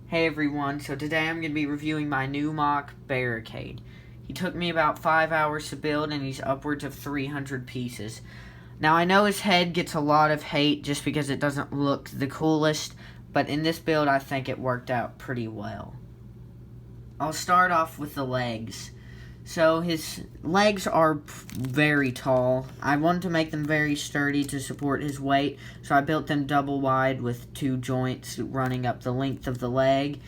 Hey everyone, so today I'm going to be reviewing my new Moc Barricade. He took me about 5 hours to build and he's upwards of 300 pieces. Now I know his head gets a lot of hate just because it doesn't look the coolest, but in this build I think it worked out pretty well. I'll start off with the legs. So his legs are very tall. I wanted to make them very sturdy to support his weight, so I built them double wide with 2 joints running up the length of the leg.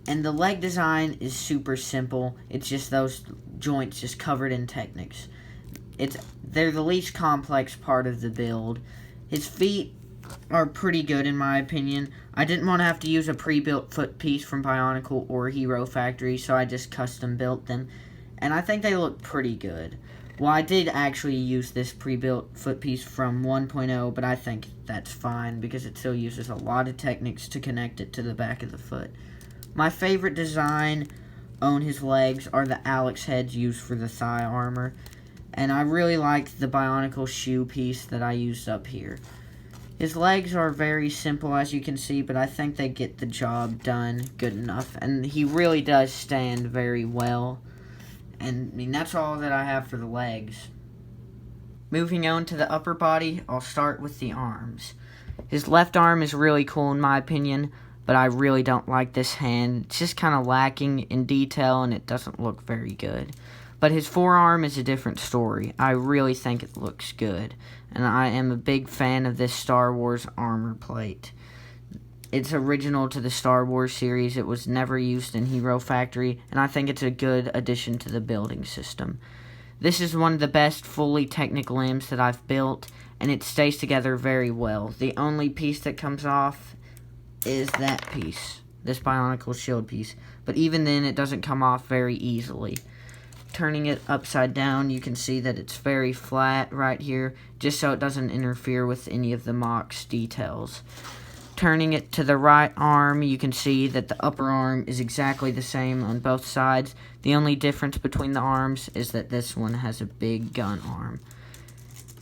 And the leg design is super simple. It's just those joints just covered in Technics. They're the least complex part of the build. His feet are pretty good in my opinion. I didn't want to have to use a pre-built foot piece from Bionicle or Hero Factory, so I just custom built them. And I think they look pretty good. Well, I did actually use this pre-built foot piece from 1.0, but I think that's fine because it still uses a lot of Technics to connect it to the back of the foot. My favorite design on his legs are the Alex heads used for the thigh armor. And I really like the Bionicle shoe piece that I used up here. His legs are very simple as you can see, but I think they get the job done good enough. And he really does stand very well. And I mean, that's all that I have for the legs. Moving on to the upper body, I'll start with the arms. His left arm is really cool in my opinion, but I really don't like this hand. It's just kind of lacking in detail and it doesn't look very good. But his forearm is a different story. I really think it looks good. And I am a big fan of this Star Wars armor plate. It's original to the Star Wars series. It was never used in Hero Factory, and I think it's a good addition to the building system. This is one of the best fully Technic limbs that I've built, and it stays together very well. The only piece that comes off is that piece, this Bionicle shield piece. But even then, it doesn't come off very easily. Turning it upside down, you can see that it's very flat right here, just so it doesn't interfere with any of the Moc's details. Turning it to the right arm, you can see that the upper arm is exactly the same on both sides. The only difference between the arms is that this one has a big gun arm,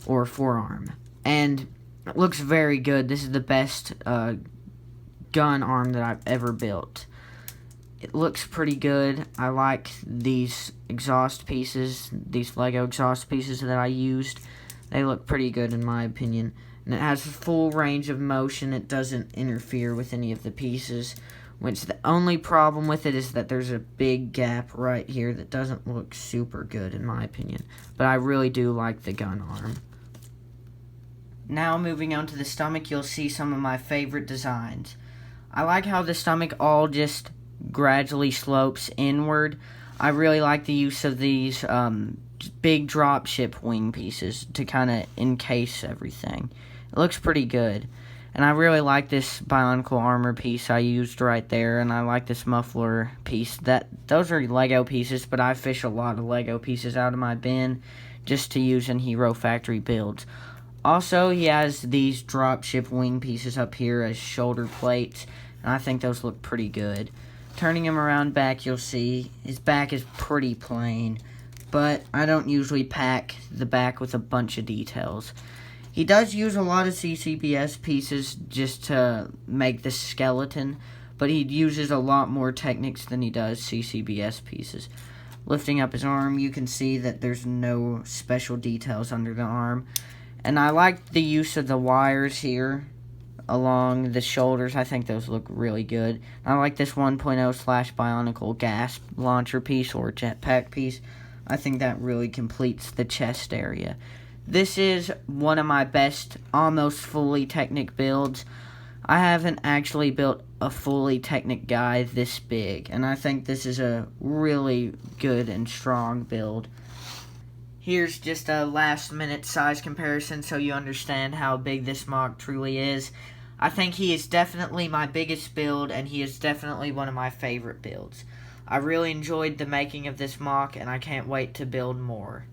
or forearm. And it looks very good. This is the best gun arm that I've ever built. It looks pretty good. I like these exhaust pieces, these Lego exhaust pieces that I used. They look pretty good in my opinion. And it has a full range of motion. It doesn't interfere with any of the pieces. Which the only problem with it is that there's a big gap right here that doesn't look super good in my opinion. But I really do like the gun arm. Now moving on to the stomach, you'll see some of my favorite designs. I like how the stomach all just gradually slopes inward. I really like the use of these big dropship wing pieces to kind of encase everything. It looks pretty good. And I really like this Bionicle armor piece I used right there, and I like this muffler piece. Those are Lego pieces, but I fish a lot of Lego pieces out of my bin just to use in Hero Factory builds. Also, he has these dropship wing pieces up here as shoulder plates, and I think those look pretty good. Turning him around back, you'll see his back is pretty plain, but I don't usually pack the back with a bunch of details. He does use a lot of CCBS pieces just to make the skeleton, but he uses a lot more Technics than he does CCBS pieces. Lifting up his arm, you can see that there's no special details under the arm. And I like the use of the wires here along the shoulders. I think those look really good. I like this 1.0/Bionicle gas launcher piece or jetpack piece. I think that really completes the chest area. This is one of my best almost fully Technic builds. I haven't actually built a fully Technic guy this big, and I think this is a really good and strong build. Here's just a last minute size comparison so you understand how big this Moc truly is. I think he is definitely my biggest build, and he is definitely one of my favorite builds. I really enjoyed the making of this Moc, and I can't wait to build more.